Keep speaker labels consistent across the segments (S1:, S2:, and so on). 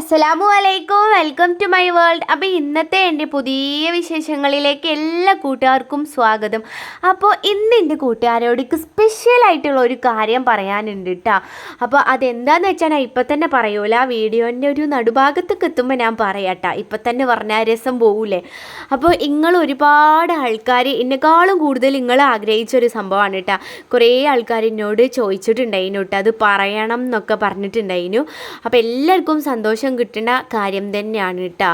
S1: അസ്സലാമു അലൈക്കും, welcome to my world. അപ്പോൾ ഇന്നത്തെ എൻ്റെ പുതിയ വിശേഷങ്ങളിലേക്ക് എല്ലാ കൂട്ടുകാർക്കും സ്വാഗതം. അപ്പോൾ ഇന്ന് എൻ്റെ കൂട്ടുകാരോട് സ്പെഷ്യലായിട്ടുള്ള ഒരു കാര്യം പറയാനുണ്ട് കേട്ടോ. അപ്പോൾ അതെന്താണെന്ന് വെച്ചാൽ ഞാൻ ഇപ്പം തന്നെ പറയൂല, വീഡിയോൻ്റെ ഒരു നടുഭാഗത്തേക്ക് എത്തുമ്പോൾ ഞാൻ പറയാം കേട്ടോ. ഇപ്പം തന്നെ പറഞ്ഞാൽ രസം പോകൂലേ. അപ്പോൾ നിങ്ങൾ ഒരുപാട് ആൾക്കാർ എന്നെക്കാളും കൂടുതൽ നിങ്ങൾ ആഗ്രഹിച്ചൊരു സംഭവമാണ് കേട്ടോ. കുറേ ആൾക്കാർ എന്നോട് ചോദിച്ചിട്ടുണ്ടായിരുന്നു കേട്ടോ, അത് പറയണം എന്നൊക്കെ പറഞ്ഞിട്ടുണ്ടായിരുന്നു. അപ്പോൾ എല്ലാവർക്കും സന്തോഷം കിട്ടുന്ന കാര്യം തന്നെയാണ് കേട്ടോ.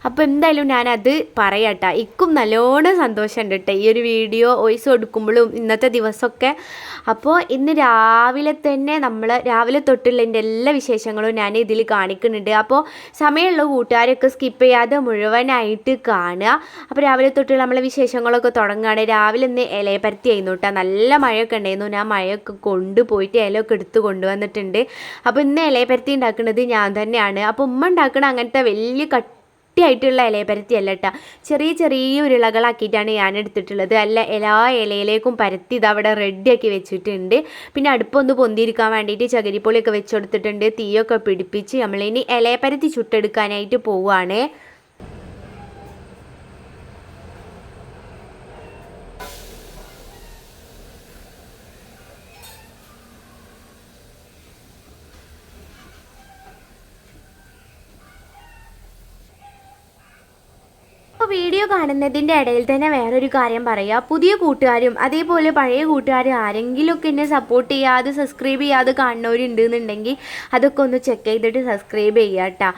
S1: അപ്പോൾ എന്തായാലും ഞാനത് പറയാട്ടോ. ഇക്കും നല്ലോണം സന്തോഷമുണ്ട് കേട്ടോ ഈ ഒരു വീഡിയോ വോയിസ് കൊടുക്കുമ്പോഴും ഇന്നത്തെ ദിവസമൊക്കെ. അപ്പോൾ ഇന്ന് രാവിലെ തന്നെ രാവിലെ തൊട്ടുള്ള എൻ്റെ എല്ലാ വിശേഷങ്ങളും ഞാൻ ഇതിൽ കാണിക്കുന്നുണ്ട്. അപ്പോൾ സമയമുള്ള കൂട്ടുകാരൊക്കെ സ്കിപ്പ് ചെയ്യാതെ മുഴുവനായിട്ട് കാണുക. അപ്പോൾ രാവിലെ തൊട്ടുള്ള നമ്മളെ വിശേഷങ്ങളൊക്കെ തുടങ്ങുകയാണ്. രാവിലെ ഇന്ന് ഇലയപ്പരത്തി ആയിരുന്നു കേട്ടോ. നല്ല മഴയൊക്കെ ഉണ്ടായിരുന്നു. ഞാൻ മഴയൊക്കെ കൊണ്ടുപോയിട്ട് ഇലയൊക്കെ എടുത്ത് കൊണ്ടുവന്നിട്ടുണ്ട്. അപ്പോൾ ഇന്ന് ഇലയപ്പരത്തി ഉണ്ടാക്കുന്നത് ഞാൻ തന്നെയാണ്. അപ്പോൾ ഉമ്മ ഉണ്ടാക്കണ അങ്ങനത്തെ വലിയ ആയിട്ടുള്ള ഇലയപ്പരത്തി അല്ല കേട്ടോ, ചെറിയ ചെറിയ ഉരുളകളാക്കിയിട്ടാണ് ഞാൻ എടുത്തിട്ടുള്ളത്. അല്ല എല്ലാ ഇലയിലേക്കും പരത്തി ഇതവിടെ റെഡിയാക്കി വെച്ചിട്ടുണ്ട്. പിന്നെ അടുപ്പൊന്ന് പൊന്തിയിരിക്കാൻ വേണ്ടിയിട്ട് ചകിരിപ്പൊളിയൊക്കെ വെച്ച് കൊടുത്തിട്ടുണ്ട്. തീയൊക്കെ പിടിപ്പിച്ച് നമ്മളിനി ഇലയപ്പരത്തി ചുട്ടെടുക്കാനായിട്ട് പോവുകയാണ്. അപ്പോൾ വീഡിയോ കാണുന്നതിൻ്റെ ഇടയിൽ തന്നെ വേറൊരു കാര്യം പറയാം. പുതിയ കൂട്ടുകാരും അതേപോലെ പഴയ കൂട്ടുകാരും ആരെങ്കിലുമൊക്കെ എന്നെ സപ്പോർട്ട് ചെയ്യാതെ സബ്സ്ക്രൈബ് ചെയ്യാതെ കാണുന്നവരുണ്ടെന്നുണ്ടെങ്കിൽ അതൊക്കെ ഒന്ന് ചെക്ക് ചെയ്തിട്ട് സബ്സ്ക്രൈബ് ചെയ്യുക കേട്ടോ.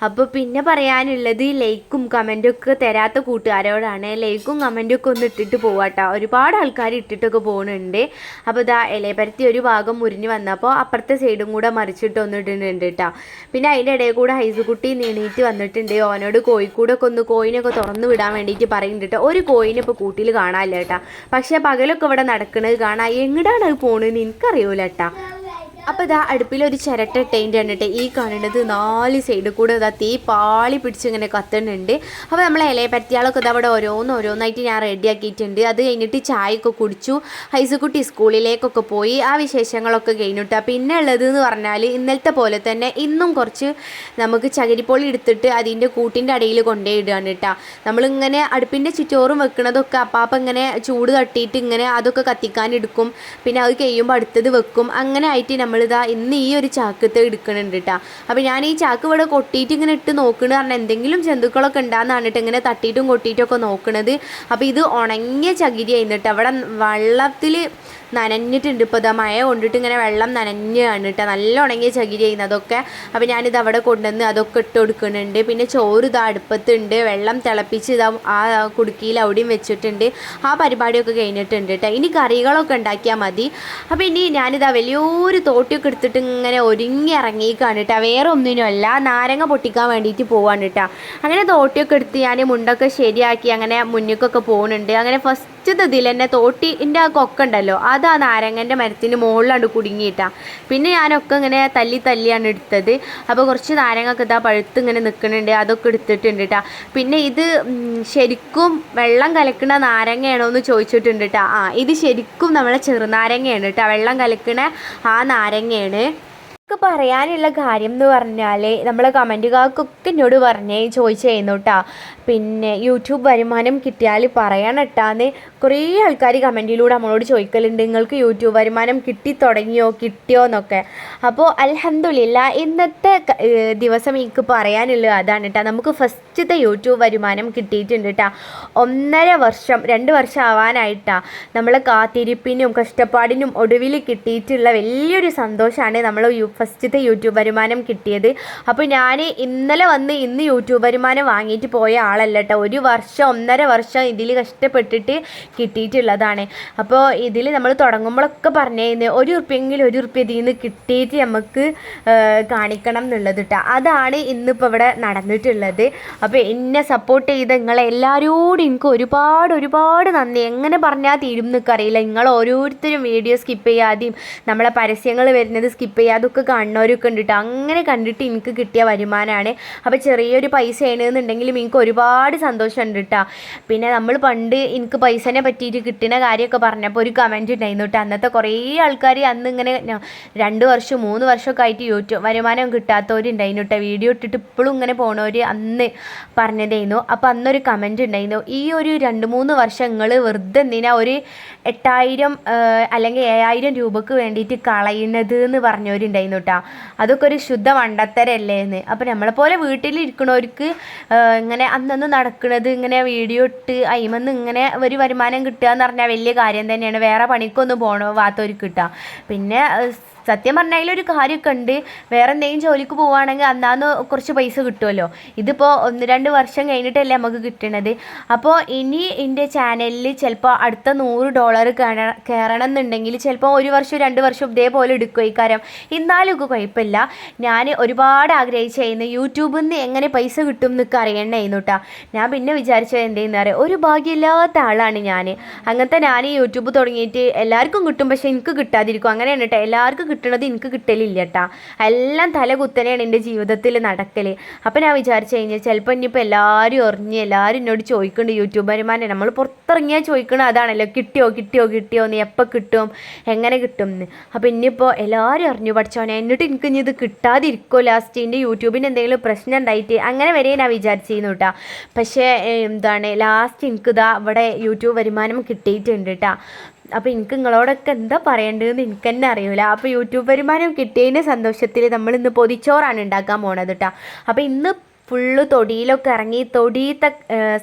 S1: അപ്പോൾ പിന്നെ പറയാനുള്ളത് ലൈക്കും കമൻറ്റും ഒക്കെ തരാത്ത കൂട്ടുകാരോടാണ്. ലൈക്കും കമൻറ്റും ഒക്കെ ഒന്ന് ഇട്ടിട്ട് പോവാം കേട്ടോ. ഒരുപാട് ആൾക്കാർ ഇട്ടിട്ടൊക്കെ പോകുന്നുണ്ട്. അപ്പോൾ ഇതാ ഇലയപ്പരത്തി ഒരു ഭാഗം മുരിഞ്ഞ് വന്നപ്പോൾ അപ്പുറത്തെ സൈഡും കൂടെ മറിച്ചിട്ടൊന്ന് ഇടുന്നുണ്ട് കേട്ടോ. പിന്നെ അതിൻ്റെ ഇടയിൽ കൂടെ ഹൈസുകുട്ടി നീണീറ്റ് വന്നിട്ടുണ്ട്. ഓനോട് കോഴിക്കൂടൊക്കെ ഒന്ന് കോയിനൊക്കെ തുറന്ന് വിടാൻ വേണ്ടിയിട്ട് പറയുന്നുണ്ട്. ഒരു കോയിനെ ഇപ്പോൾ കൂട്ടിൽ കാണാനില്ല കേട്ടോ. പക്ഷേ പകലൊക്കെ ഇവിടെ നടക്കുന്നത് കാണാം. എങ്ങടാണ് അത് പോകണമെന്ന് എനിക്കറിയൂല കേട്ടോ. അപ്പോൾ ഇതാ അടുപ്പിലൊരു ചിരട്ട ഇട്ടതിൻ്റെ കണ്ടിട്ട് ഈ കാണുന്നത് 4 സൈഡിൽ കൂടെ ഇതാ തീ പാളി പിടിച്ചിങ്ങനെ കത്തുന്നുണ്ട്. അപ്പോൾ നമ്മളെ ഇലയപ്പരത്തിയാളൊക്കെ ഇതാ അവിടെ ഓരോന്നായിട്ട് ഞാൻ റെഡിയാക്കിയിട്ടുണ്ട്. അത് കഴിഞ്ഞിട്ട് ചായയൊക്കെ കുടിച്ചു. ഹൈസുകുട്ടി സ്കൂളിലേക്കൊക്കെ പോയി. ആ വിശേഷങ്ങളൊക്കെ കഴിഞ്ഞിട്ടാ. പിന്നെ ഉള്ളതെന്ന് പറഞ്ഞാൽ ഇന്നലത്തെ പോലെ തന്നെ ഇന്നും കുറച്ച് നമുക്ക് ചകിരിപ്പൊളി എടുത്തിട്ട് അതിൻ്റെ കൂട്ടിൻ്റെ അടിയിൽ കൊണ്ടുപോയിടുകയാണ് കേട്ടോ. നമ്മളിങ്ങനെ അടുപ്പിൻ്റെ ചുറ്റോറും വെക്കണതൊക്കെ അപ്പം ഇങ്ങനെ ചൂട് തട്ടിയിട്ട് ഇങ്ങനെ അതൊക്കെ കത്തിക്കാനെടുക്കും. പിന്നെ അത് കഴിയുമ്പോൾ അടുത്തത് വെക്കും. അങ്ങനെ ആയിട്ട് നമ്മളിതാ ഇന്ന് ഈ ഒരു ചാക്കത്തെ എടുക്കണുണ്ട് കേട്ടോ. അപ്പോൾ ഞാൻ ഈ ചാക്ക് ഇവിടെ കൊട്ടിയിട്ട് ഇങ്ങനെ ഇട്ട് നോക്കണ പറഞ്ഞാൽ എന്തെങ്കിലും ജന്തുക്കളൊക്കെ ഉണ്ടാകുന്നതാണ് കേട്ടോ ഇങ്ങനെ തട്ടിയിട്ടും കൊട്ടിയിട്ടൊക്കെ നോക്കണത്. അപ്പോൾ ഇത് ഉണങ്ങിയ ചകിരി ആയിരുന്നു. അവിടെ വെള്ളത്തിൽ നനഞ്ഞിട്ടുണ്ട്. ഇപ്പോൾ ഇതാ മഴ കൊണ്ടിട്ട് ഇങ്ങനെ വെള്ളം നനഞ്ഞാണ് കേട്ടോ. നല്ല ഉണങ്ങിയ ചകിരി ചെയ്യുന്നതൊക്കെ. അപ്പോൾ ഞാനിത് അവിടെ കൊണ്ടുവന്ന് അതൊക്കെ ഇട്ട് കൊടുക്കുന്നുണ്ട്. പിന്നെ ചോറ് ഇതാ അടുപ്പത്തുണ്ട്. വെള്ളം തിളപ്പിച്ച് ഇതാ ആ കുടുക്കിയിൽ അവിടെയും വെച്ചിട്ടുണ്ട്. ആ പരിപാടിയൊക്കെ കഴിഞ്ഞിട്ടുണ്ട് കേട്ടോ. ഇനി കറികളൊക്കെ ഉണ്ടാക്കിയാൽ മതി. അപ്പോൾ ഇനി ഞാനിതാ വലിയൊരു തോട്ടിയൊക്കെ എടുത്തിട്ട് ഇങ്ങനെ ഒരുങ്ങി ഇറങ്ങിക്കാണ് കേട്ടോ. വേറെ ഒന്നിനുമല്ല, നാരങ്ങ പൊട്ടിക്കാൻ വേണ്ടിയിട്ട് പോവാണ് കേട്ടോ. അങ്ങനെ തോട്ടിയൊക്കെ എടുത്ത് ഞാൻ മുണ്ടൊക്കെ ശരിയാക്കി അങ്ങനെ മുന്നിക്കൊക്കെ പോകുന്നുണ്ട്. അങ്ങനെ ഫസ്റ്റ് ഇതിൽ തന്നെ തോട്ടിൻ്റെ ആ കൊക്കുണ്ടല്ലോ അത് ആ നാരങ്ങൻ്റെ മരത്തിന് മുകളിലാണ് കുടുങ്ങിയിട്ടാ. പിന്നെ ഞാനൊക്കെ ഇങ്ങനെ തല്ലിയാണ് എടുത്തത്. അപ്പോൾ കുറച്ച് നാരങ്ങൊക്കെ ഇതാ പഴുത്ത് ഇങ്ങനെ നിൽക്കുന്നുണ്ട്. അതൊക്കെ എടുത്തിട്ടുണ്ട് കേട്ടോ. പിന്നെ ഇത് ശരിക്കും വെള്ളം കലക്കുന്ന നാരങ്ങയാണോ എന്ന് ചോദിച്ചിട്ടുണ്ട് കേട്ടോ. ഇത് ശരിക്കും നമ്മളെ ചെറുനാരങ്ങയാണ് കേട്ടോ. വെള്ളം കലക്കണ ആ നാരങ്ങയാണ്. ഒക്കെ പറയാനുള്ള കാര്യം എന്ന് പറഞ്ഞാൽ നമ്മളെ കമൻറ്റുകാർക്കൊക്കെ എന്നോട് ചോദിച്ചു കേട്ടോ. പിന്നെ യൂട്യൂബ് വരുമാനം കിട്ടിയാൽ പറയണം കേട്ടാന്ന് കുറേ ആൾക്കാർ കമൻറ്റിലൂടെ നമ്മളോട് ചോദിക്കലുണ്ട്, നിങ്ങൾക്ക് യൂട്യൂബ് വരുമാനം കിട്ടിയോ എന്നൊക്കെ. അപ്പോൾ അൽഹംദുലില്ലാ ഇന്നത്തെ ദിവസം എനിക്ക് പറയാനുള്ളത് അതാണ് കേട്ടോ. നമുക്ക് ഫസ്റ്റത്തെ യൂട്യൂബ് വരുമാനം കിട്ടിയിട്ടുണ്ട് കേട്ടോ. 1.5 വർഷം 2 വർഷം ആവാനായിട്ടാണ് നമ്മളെ കാത്തിരിപ്പിനും കഷ്ടപ്പാടിനും ഒടുവിൽ കിട്ടിയിട്ടുള്ള വലിയൊരു സന്തോഷമാണ് നമ്മൾ ഫസ്റ്റത്തെ യൂട്യൂബ് വരുമാനം കിട്ടിയത്. അപ്പോൾ ഞാൻ ഇന്നലെ വന്ന് ഇന്ന് യൂട്യൂബ് വരുമാനം വാങ്ങിയിട്ട് പോയ ആളല്ല കേട്ടോ. 1 വർഷം 1.5 വർഷം ഇതിൽ കഷ്ടപ്പെട്ടിട്ട് കിട്ടിയിട്ടുള്ളതാണ്. അപ്പോൾ ഇതിൽ നമ്മൾ തുടങ്ങുമ്പോഴൊക്കെ പറഞ്ഞിരുന്നത് 1 ഉറുപ്പ്യെങ്കിലും 1 ഉറുപ്പ്യ ഇതിൽ നിന്ന് കിട്ടിയിട്ട് നമുക്ക് കാണിക്കണം എന്നുള്ളത് കേട്ടോ. അതാണ് ഇന്നിപ്പോൾ ഇവിടെ നടന്നിട്ടുള്ളത്. അപ്പോൾ എന്നെ സപ്പോർട്ട് ചെയ്ത് നിങ്ങളെല്ലാവരോടും എനിക്ക് ഒരുപാട് നന്ദി. എങ്ങനെ പറഞ്ഞാൽ തീരും എന്നൊക്കെ അറിയില്ല. നിങ്ങൾ ഓരോരുത്തരും വീഡിയോ സ്കിപ്പ് ചെയ്യാതെയും നമ്മളെ പരസ്യങ്ങൾ വരുന്നത് സ്കിപ്പ് ചെയ്യാതൊക്കെ കാണുന്നവരൊക്കെ ഉണ്ട് കേട്ടോ. അങ്ങനെ കണ്ടിട്ട് എനിക്ക് കിട്ടിയ വരുമാനമാണ്. അപ്പോൾ ചെറിയൊരു പൈസ ആണെന്നുണ്ടെങ്കിലും എനിക്ക് ഒരുപാട് സന്തോഷമുണ്ട് കേട്ടോ. പിന്നെ നമ്മൾ പണ്ട് എനിക്ക് പൈസനെ പറ്റിയിട്ട് കിട്ടുന്ന കാര്യമൊക്കെ പറഞ്ഞപ്പോൾ ഒരു കമൻറ്റ് ഉണ്ടായിരുന്നു കേട്ടോ. അന്നത്തെ കുറേ ആൾക്കാർ അന്ന് ഇങ്ങനെ 2 വർഷം 3 വർഷമൊക്കെ ആയിട്ട് യൂട്യൂബ് വരുമാനം കിട്ടാത്തവരുണ്ടായിരുന്നു കേട്ടോ. വീഡിയോ ഇട്ടിട്ട് ഇപ്പോഴും ഇങ്ങനെ പോണവർ അന്ന് പറഞ്ഞതായിരുന്നു. അപ്പോൾ അന്നൊരു കമൻറ്റ് ഉണ്ടായിരുന്നു, ഈ ഒരു 2-3 വർഷങ്ങൾ വെറുതെ എന്തിനാ ഒരു 8000 അല്ലെങ്കിൽ 7000 രൂപക്ക് വേണ്ടിയിട്ട് കളയുന്നത് എന്ന് പറഞ്ഞവരുണ്ടായിരുന്നു കേട്ടോ. അതൊക്കെ ഒരു ശുദ്ധ മണ്ടത്തരല്ലേ എന്ന്. അപ്പോൾ നമ്മളെപ്പോലെ വീട്ടിലിരിക്കണവർക്ക് ഇങ്ങനെ അന്നന്ന് നടക്കുന്നത് ഇങ്ങനെ വീഡിയോ ഇട്ട് അയിമെന്ന് ഇങ്ങനെ ഒരു വരുമാനം കിട്ടുക എന്ന് പറഞ്ഞാൽ വലിയ കാര്യം തന്നെയാണ്. വേറെ പണിക്കൊന്നും പോകാത്തവർക്ക് കിട്ടുക. പിന്നെ സത്യം പറഞ്ഞാൽ അതിലൊരു കാര്യമൊക്കെ ഉണ്ട്. വേറെ എന്തെങ്കിലും ജോലിക്ക് പോവുകയാണെങ്കിൽ അന്നാന്ന് കുറച്ച് പൈസ കിട്ടുമല്ലോ. ഇതിപ്പോൾ 1-2 വർഷം കഴിഞ്ഞിട്ടല്ലേ നമുക്ക് കിട്ടണത്. അപ്പോൾ ഇനി എൻ്റെ ചാനലിൽ ചിലപ്പോൾ അടുത്ത $100 കയറണം എന്നുണ്ടെങ്കിൽ ചിലപ്പോൾ 1 വർഷം 2 വർഷം ഇതേപോലെ എടുക്കും ഈ കാര്യം. എന്നാലും ഒക്കെ കുഴപ്പമില്ല. ഞാൻ ഒരുപാട് ആഗ്രഹിച്ചായിരുന്നു യൂട്യൂബിൽ നിന്ന് എങ്ങനെ പൈസ കിട്ടും എന്നൊക്കെ അറിയണ്ടായിരുന്നു കേട്ടോ. ഞാൻ പിന്നെ വിചാരിച്ചത് എന്തെന്ന് പറയാം, ഒരു ഭാഗ്യമില്ലാത്ത ആളാണ് ഞാൻ. അങ്ങനത്തെ ഞാൻ യൂട്യൂബ് തുടങ്ങിയിട്ട് എല്ലാവർക്കും കിട്ടും, പക്ഷേ എനിക്ക് കിട്ടാതിരിക്കും. അങ്ങനെയാണ് കേട്ടോ. എല്ലാവർക്കും കിട്ടണത് എനിക്ക് കിട്ടലില്ല കേട്ടോ. എല്ലാം തല കുത്തനെയാണ് എൻ്റെ ജീവിതത്തിൽ നടക്കൽ. അപ്പോൾ ഞാൻ വിചാരിച്ചു കഴിഞ്ഞാൽ ചിലപ്പോൾ ഇനിയിപ്പോൾ എല്ലാവരും എല്ലാവരും എന്നോട് ചോദിക്കുന്നുണ്ട് യൂട്യൂബ് വരുമാനം. നമ്മൾ പുറത്തിറങ്ങിയാൽ ചോദിക്കണം അതാണല്ലോ, കിട്ടിയോ എന്ന്, എപ്പോൾ കിട്ടും, എങ്ങനെ കിട്ടും എന്ന്. അപ്പോൾ ഇനിയിപ്പോൾ എല്ലാവരും അറിഞ്ഞു പഠിച്ചോനെ, എന്നിട്ട് എനിക്ക് ഇനി ഇത് കിട്ടാതിരിക്കുമോ ലാസ്റ്റ്, എൻ്റെ യൂട്യൂബിന് എന്തെങ്കിലും പ്രശ്നം ഉണ്ടായിട്ട് അങ്ങനെ വരെ ഞാൻ വിചാരിച്ചിരുന്നു കേട്ടോ. പക്ഷേ ലാസ്റ്റ് എനിക്കിതാ ഇവിടെ യൂട്യൂബ് വരുമാനം കിട്ടിയിട്ടുണ്ട് കേട്ടോ. അപ്പോൾ എനിക്ക് നിങ്ങളോടൊക്കെ എന്താ പറയേണ്ടതെന്ന് എനിക്ക് തന്നെ അറിയില്ല. അപ്പോൾ യൂട്യൂബ് വരുമാനം കിട്ടിയതിൻ്റെ സന്തോഷത്തിൽ നമ്മളിന്ന് പൊതിച്ചോറാണ് ഉണ്ടാക്കാൻ പോണത് കേട്ടോ. അപ്പോൾ ഇന്ന് ഫുള്ള് തൊടിയിലൊക്കെ ഇറങ്ങി തൊടിയത്തെ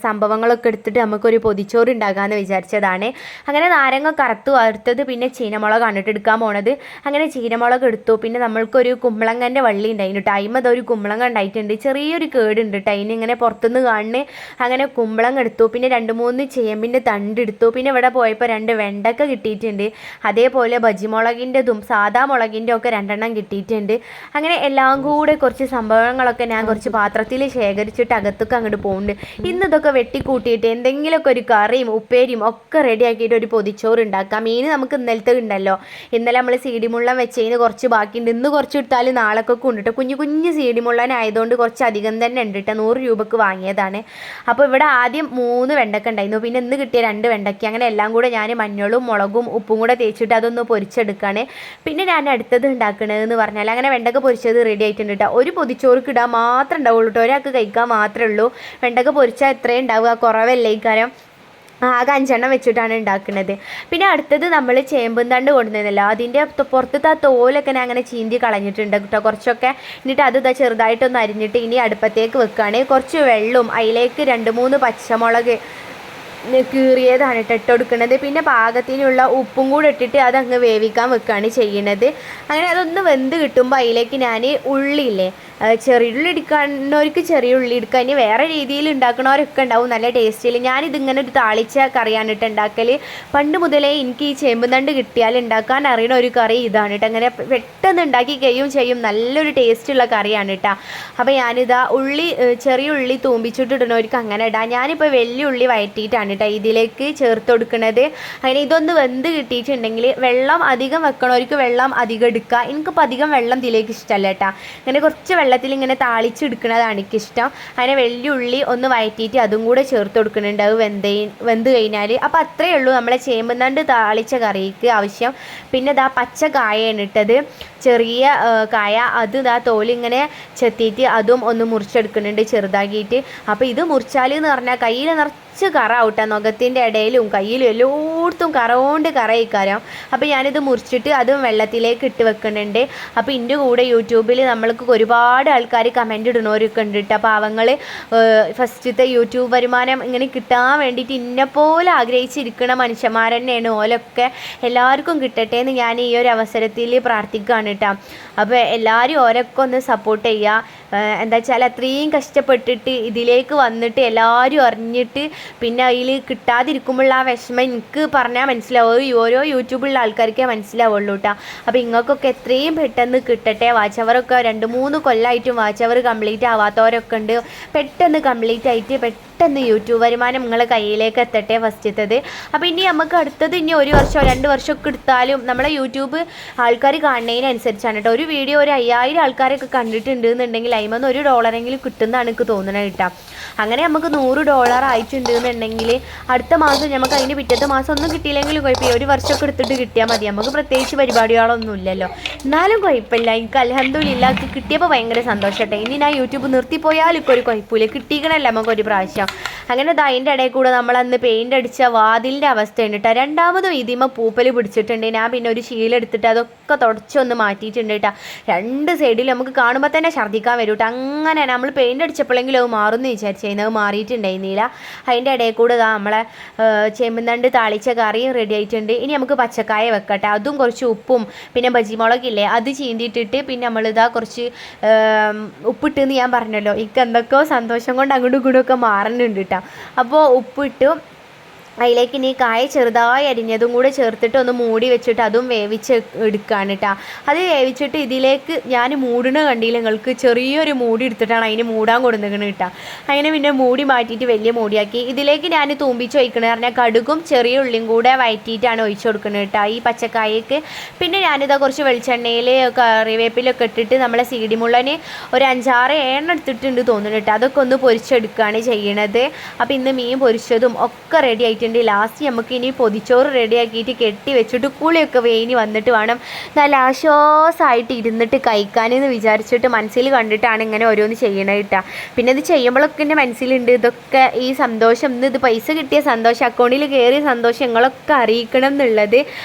S1: സംഭവങ്ങളൊക്കെ എടുത്തിട്ട് നമുക്കൊരു പൊതിച്ചോറ് ഉണ്ടാക്കാമെന്ന് വിചാരിച്ചതാണ്. അങ്ങനെ നാരങ്ങ കറുത്തു അടുത്തത് പിന്നെ ചീനമുളകാണ് എടുക്കാൻ പോണത്. അങ്ങനെ ചീനമുളക് എടുത്തു. പിന്നെ നമ്മൾക്കൊരു കുമ്പളങ്ങൻ്റെ വള്ളി ഉണ്ടായിരുന്നു കേട്ടോ. അതിമത് ഒരു കുമ്പളങ്ങ ഉണ്ടായിട്ടുണ്ട്, ചെറിയൊരു കേടുണ്ട് കേട്ടോ അതിന്, ഇങ്ങനെ പുറത്തുനിന്ന് കാണുന്നു. അങ്ങനെ കുമ്പളങ്ങ എടുത്തു. പിന്നെ 2-3 ചേമ്പിൻ്റെ തണ്ട് എടുത്തു. പിന്നെ ഇവിടെ പോയപ്പോൾ 2 വെണ്ടക്ക കിട്ടിയിട്ടുണ്ട്. അതേപോലെ ബജിമുളകിൻ്റെതും സാദാ മുളകിൻ്റെ ഒക്കെ 2 കിട്ടിയിട്ടുണ്ട്. അങ്ങനെ എല്ലാം കൂടെ കുറച്ച് സംഭവങ്ങളൊക്കെ ഞാൻ കുറച്ച് പാത്രത്തിൽ ശേഖരിച്ചിട്ട് അകത്തൊക്കെ അങ്ങോട്ട് പോകുന്നുണ്ട്. ഇന്ന് ഇതൊക്കെ വെട്ടിക്കൂട്ടിയിട്ട് എന്തെങ്കിലുമൊക്കെ ഒരു കറിയും ഉപ്പേരിയും ഒക്കെ റെഡിയാക്കിയിട്ട് ഒരു പൊതിച്ചോറ് ഉണ്ടാക്കാം. മീൻ നമുക്ക് ഇന്നലത്തെ ഉണ്ടല്ലോ, ഇന്നലെ നമ്മൾ സീഡി മുള്ളൻ വെച്ചതിന് കുറച്ച് ബാക്കിയുണ്ട്. ഇന്ന് കുറച്ച് ഇട്ടാൽ നാളൊക്കെ കൊണ്ടിട്ട് കുഞ്ഞു സീഡി മുള്ളനായതുകൊണ്ട് കുറച്ച് അധികം തന്നെ ഉണ്ട് കേട്ടോ. 100 രൂപക്ക് വാങ്ങിയതാണ്. അപ്പോൾ ഇവിടെ ആദ്യം 3 വെണ്ടക്ക ഉണ്ടായിരുന്നു. പിന്നെ ഇന്ന് കിട്ടിയ 2 വെണ്ടയ്ക്ക. അങ്ങനെ എല്ലാം കൂടെ ഞാൻ മഞ്ഞളും മുളകും ഉപ്പും കൂടെ തേച്ചിട്ട് അതൊന്ന് പൊരിച്ചെടുക്കുകയാണ്. പിന്നെ ഞാൻ അടുത്തത് ഉണ്ടാക്കണതെന്ന് പറഞ്ഞാൽ അങ്ങനെ വെണ്ടക്ക പൊരിച്ചത് റെഡി ആയിട്ടുണ്ട് കേട്ടോ. ഒരു പൊതിച്ചോർക്ക് ഇടാൻ മാത്രമേ ഉണ്ടാവുള്ളൂ കേട്ടോ, ഒരാൾക്ക് കഴിക്കാൻ മാത്രമേ ഉള്ളൂ. വെണ്ടക്ക പൊരിച്ചാൽ എത്രയും ഉണ്ടാവുക, കുറവല്ലേ ഈ കാര്യം. ആകെ 5 വെച്ചിട്ടാണ് ഉണ്ടാക്കുന്നത്. പിന്നെ അടുത്തത് നമ്മൾ ചേമ്പും തണ്ട് കൊണ്ടുവന്നില്ല, അതിൻ്റെ പുറത്തത്തെ ആ തോലൊക്കെ ഞാൻ അങ്ങനെ ചീന്തി കളഞ്ഞിട്ടുണ്ട് കേട്ടോ കുറച്ചൊക്കെ. എന്നിട്ട് അത് ചെറുതായിട്ടൊന്ന് അരിഞ്ഞിട്ട് ഇനി അടുപ്പത്തേക്ക് വെക്കുകയാണ്. കുറച്ച് വെള്ളവും അതിലേക്ക് 2-3 പച്ചമുളക് കീറിയതാണ് ഇട്ട് കൊടുക്കുന്നത്. പിന്നെ പാകത്തിനുള്ള ഉപ്പും കൂടെ ഇട്ടിട്ട് അതങ്ങ് വേവിക്കാൻ വെക്കുകയാണ് ചെയ്യുന്നത്. അങ്ങനെ അതൊന്ന് വെന്ത് കിട്ടുമ്പോൾ അതിലേക്ക് ഞാൻ ഉള്ളിയില്ലേ, ചെറിയുള്ളി എടുക്കുന്നവർക്ക് ചെറിയ ഉള്ളി എടുക്കുക. ഇനി വേറെ രീതിയിൽ ഉണ്ടാക്കുന്നവരൊക്കെ ഉണ്ടാവും നല്ല ടേസ്റ്റിൽ. ഞാനിതിങ്ങനെ ഒരു താളിച്ച കറിയാണ് ഇട്ട് ഉണ്ടാക്കൽ. പണ്ട് മുതലേ എനിക്ക് ഈ ചേമ്പുതണ്ട് കിട്ടിയാൽ ഉണ്ടാക്കാൻ അറിയണ ഒരു കറി ഇതാണ് കേട്ടോ. അങ്ങനെ പെട്ടെന്ന് ഉണ്ടാക്കി കഴിയും ചെയ്യും, നല്ലൊരു ടേസ്റ്റുള്ള കറിയാണ് കേട്ടോ. അപ്പോൾ ഞാനിതാ ചെറിയ ഉള്ളി തൂമ്പിച്ചിട്ടിടുന്നവർക്ക് അങ്ങനെ ഇടാം. ഞാനിപ്പോൾ വലിയ ഉള്ളി വഴറ്റിയിട്ടാണ് കേട്ടോ ഇതിലേക്ക് ചേർത്ത് കൊടുക്കുന്നത്. അങ്ങനെ ഇതൊന്ന് വെന്ത് കിട്ടിയിട്ടുണ്ടെങ്കിൽ വെള്ളം അധികം വെക്കണവർക്ക് വെള്ളം അധികം എടുക്കുക. എനിക്കിപ്പോൾ അധികം വെള്ളം ഇതിലേക്ക് ഇഷ്ടമല്ല കേട്ടോ. അങ്ങനെ കുറച്ച് വെള്ളത്തിൽ ഇങ്ങനെ താളിച്ചെടുക്കുന്നതാണ് എനിക്കിഷ്ടം. അങ്ങനെ വലിയ ഉള്ളി ഒന്ന് വഴറ്റിയിട്ട് അതും കൂടെ ചേർത്ത് കൊടുക്കുന്നുണ്ട് അത് വെന്ത് കഴിഞ്ഞാൽ. അപ്പോൾ അത്രയേ ഉള്ളൂ നമ്മളെ ചേമ്പുതണ്ട് താളിച്ച കറിക്ക് ആവശ്യം. പിന്നെ ഇതാ പച്ച കായയാണ് ഇട്ടത്, ചെറിയ കായ. അത് ഇതാ തോലിങ്ങനെ ചെത്തിയിട്ട് അതും ഒന്ന് മുറിച്ചെടുക്കുന്നുണ്ട് ചെറുതാക്കിയിട്ട്. അപ്പോൾ ഇത് മുറിച്ചാൽ എന്ന് പറഞ്ഞാൽ കയ്യിൽ കുറച്ച് കറ ആവട്ടെ, നഖത്തിൻ്റെ ഇടയിലും കയ്യിലും എല്ലായിടത്തും കറ കൊണ്ട് കറയിക്കാരം. അപ്പോൾ ഞാനിത് മുറിച്ചിട്ട് അതും വെള്ളത്തിലേക്ക് ഇട്ട് വെക്കുന്നുണ്ട്. അപ്പോൾ ഇതിൻ്റെ കൂടെ യൂട്യൂബിൽ നമ്മൾക്ക് ഒരുപാട് ആൾക്കാർ കമൻറ്റ് ഇടുന്നവരൊക്കെ ഉണ്ട് കേട്ടോ. പാവങ്ങൾ ഫസ്റ്റത്തെ യൂട്യൂബ് വരുമാനം ഇങ്ങനെ കിട്ടാൻ വേണ്ടിയിട്ട് ഇന്നെപ്പോലെ ആഗ്രഹിച്ചിരിക്കുന്ന മനുഷ്യന്മാർ തന്നെയാണ് ഓലൊക്കെ. എല്ലാവർക്കും കിട്ടട്ടെ എന്ന് ഞാൻ ഈ ഒരു അവസരത്തിൽ പ്രാർത്ഥിക്കുകയാണ് കേട്ടോ. അപ്പോൾ എല്ലാവരും ഓരൊക്കെ ഒന്ന് സപ്പോർട്ട് ചെയ്യുക. എന്താ വെച്ചാൽ അത്രയും കഷ്ടപ്പെട്ടിട്ട് ഇതിലേക്ക് വന്നിട്ട് എല്ലാവരും അറിഞ്ഞിട്ട് പിന്നെ അതിൽ കിട്ടാതിരിക്കുമ്പോഴുള്ള ആ വിഷമം എനിക്ക് പറഞ്ഞാൽ മനസ്സിലാവും, ഓരോ യൂട്യൂബിലുള്ള ആൾക്കാർക്കേ മനസ്സിലാവുള്ളൂ കേട്ടോ. അപ്പോൾ ഇങ്ങൾക്കൊക്കെ എത്രയും പെട്ടെന്ന് കിട്ടട്ടെ. വാച്ച് അവറൊക്കെ 2-3 കൊല്ലമായിട്ടും വാച്ച് അവർ കംപ്ലീറ്റ് ആവാത്തവരൊക്കെ ഉണ്ട്. പെട്ടെന്ന് കംപ്ലീറ്റ് ആയിട്ട് പെട്ടെന്ന് യൂട്യൂബ് വരുമാനം നിങ്ങളെ കയ്യിലേക്ക് എത്തട്ടെ ഫസ്റ്റത്തത്. അപ്പോൾ ഇനി നമുക്ക് അടുത്തത് ഇനി 1 വർഷമോ 2 വർഷമൊക്കെ എടുത്താലും നമ്മളെ യൂട്യൂബ് ആൾക്കാർ കാണുന്നതിനനുസരിച്ചാണ് കേട്ടോ. ഒരു വീഡിയോ ഒരു 5000 ആൾക്കാരൊക്കെ കണ്ടിട്ടുണ്ട് എന്നുണ്ടെങ്കിൽ അതിൽ $1 കിട്ടുന്നതാണ് എനിക്ക് തോന്നുന്നത് കേട്ടോ. അങ്ങനെ നമുക്ക് $100 ആയിട്ടുണ്ട് എന്നുണ്ടെങ്കിൽ അടുത്ത മാസം നമുക്ക് അതിന് പിറ്റത്തെ മാസം ഒന്നും കിട്ടിയില്ലെങ്കിലും കുഴപ്പമില്ല, 1 വർഷമൊക്കെ എടുത്തിട്ട് കിട്ടിയാൽ മതി. നമുക്ക് പ്രത്യേകിച്ച് പരിപാടികളൊന്നും ഇല്ലല്ലോ, എന്നാലും കുഴപ്പമില്ല. എനിക്ക് അൽഹംദുലില്ലാഹ് കിട്ടിയപ്പോൾ ഭയങ്കര സന്തോഷട്ടെ. ഇനി ഞാൻ യൂട്യൂബ് നിർത്തിപ്പോയാലും ഇപ്പോൾ ഒരു കുഴപ്പമില്ല, കിട്ടിക്കണമല്ലോ നമുക്കൊരു പ്രാവശ്യം. അങ്ങനെ അതിൻ്റെ ഇടയിൽ കൂടെ നമ്മളന്ന് പെയിൻ്റ് അടിച്ച വാതിലിൻ്റെ അവസ്ഥയുണ്ട് കേട്ടോ. രണ്ടാമതും ഇതിമ പൂപ്പൽ പിടിച്ചിട്ടുണ്ട്. ഞാൻ പിന്നെ ഒരു ശീലെടുത്തിട്ട് അതൊക്കെ തുടച്ചൊന്ന് മാറ്റിയിട്ടുണ്ട് കേട്ടോ. 2 സൈഡിൽ നമുക്ക് കാണുമ്പോൾ തന്നെ ഛർദ്ദിക്കാൻ വരും കേട്ടോ. അങ്ങനെ നമ്മൾ പെയിൻ്റ് അടിച്ചപ്പോഴെങ്കിലും അത് മാറുമെന്ന് വിചാരിച്ചത് മാറിയിട്ടുണ്ടായിരുന്നില്ല. അതിൻ്റെ ഇടയിൽ കൂടെ നമ്മളെ ചെമ്പന്തണ്ട് താളിച്ച കറിയും റെഡി ആയിട്ടുണ്ട്. ഇനി നമുക്ക് പച്ചക്കായ വെക്കട്ടെ. അതും കുറച്ച് ഉപ്പും പിന്നെ ബജിമുളകില്ലേ അത് ചീന്തിയിട്ടിട്ട് പിന്നെ നമ്മളിതാ കുറച്ച് ഉപ്പിട്ടെന്ന് ഞാൻ പറഞ്ഞല്ലോ. എനിക്ക് എന്തൊക്കെയോ സന്തോഷം കൊണ്ട് അങ്ങോട്ടും ഇങ്ങോട്ടും മാറുന്നുണ്ട് കേട്ടോ. അപ്പോൾ ഉപ്പിട്ടു അതിലേക്ക് ഇനി കായ ചെറുതായി അരിഞ്ഞതും കൂടെ ചേർത്തിട്ട് ഒന്ന് മൂടി വെച്ചിട്ട് അതും വേവിച്ച് എടുക്കുകയാണ് കേട്ടോ. അത് വേവിച്ചിട്ട് ഇതിലേക്ക് ഞാൻ മൂടണ കണ്ടില്ല നിങ്ങൾക്ക്, ചെറിയൊരു മൂടി എടുത്തിട്ടാണ് അതിന് മൂടാൻ കൊടുക്കുന്നത് കേട്ടോ. അങ്ങനെ പിന്നെ മൂടി മാറ്റിയിട്ട് വലിയ മൂടിയാക്കി ഇതിലേക്ക് ഞാൻ തൂമ്പിച്ച് ഒഴിക്കണമെന്ന് പറഞ്ഞാൽ കടുകും ചെറിയ ഉള്ളിയും കൂടെ വഴറ്റിയിട്ടാണ് ഒഴിച്ചു കൊടുക്കുന്നത് കേട്ടോ ഈ പച്ചക്കായക്ക്. പിന്നെ ഞാനിതാ കുറച്ച് വെളിച്ചെണ്ണയിൽ കറിവേപ്പിലൊക്കെ ഇട്ടിട്ട് നമ്മളെ സീഡി മുള്ളന് ഒരു 5-6 എണ്ണ എടുത്തിട്ടുണ്ട് തോന്നുന്നു കേട്ടോ. അതൊക്കെ ഒന്ന് പൊരിച്ചെടുക്കുകയാണ് ചെയ്യണത്. അപ്പോൾ ഇന്ന് മീൻ പൊരിച്ചതും ഒക്കെ റെഡി ആയിട്ട് ലാസ്റ്റ് നമുക്ക് ഇനി പൊതിച്ചോറ് റെഡിയാക്കിയിട്ട് കെട്ടി വെച്ചിട്ട് കുളിയൊക്കെ വേനി വന്നിട്ട് വേണം നല്ല ആശ്വാസമായിട്ട് ഇരുന്നിട്ട് കഴിക്കാനെന്ന് വിചാരിച്ചിട്ട് മനസ്സിൽ കണ്ടിട്ടാണ് ഇങ്ങനെ ഓരോന്ന് ചെയ്യണത് കേട്ടോ. പിന്നെ ഇത് ചെയ്യുമ്പോഴൊക്കെ എൻ്റെ മനസ്സിലുണ്ട് ഇതൊക്കെ ഈ സന്തോഷം, ഇത് പൈസ കിട്ടിയ സന്തോഷം, അക്കൗണ്ടിൽ കയറിയ സന്തോഷം നിങ്ങളൊക്കെ അറിയിക്കണം എന്നുള്ളത്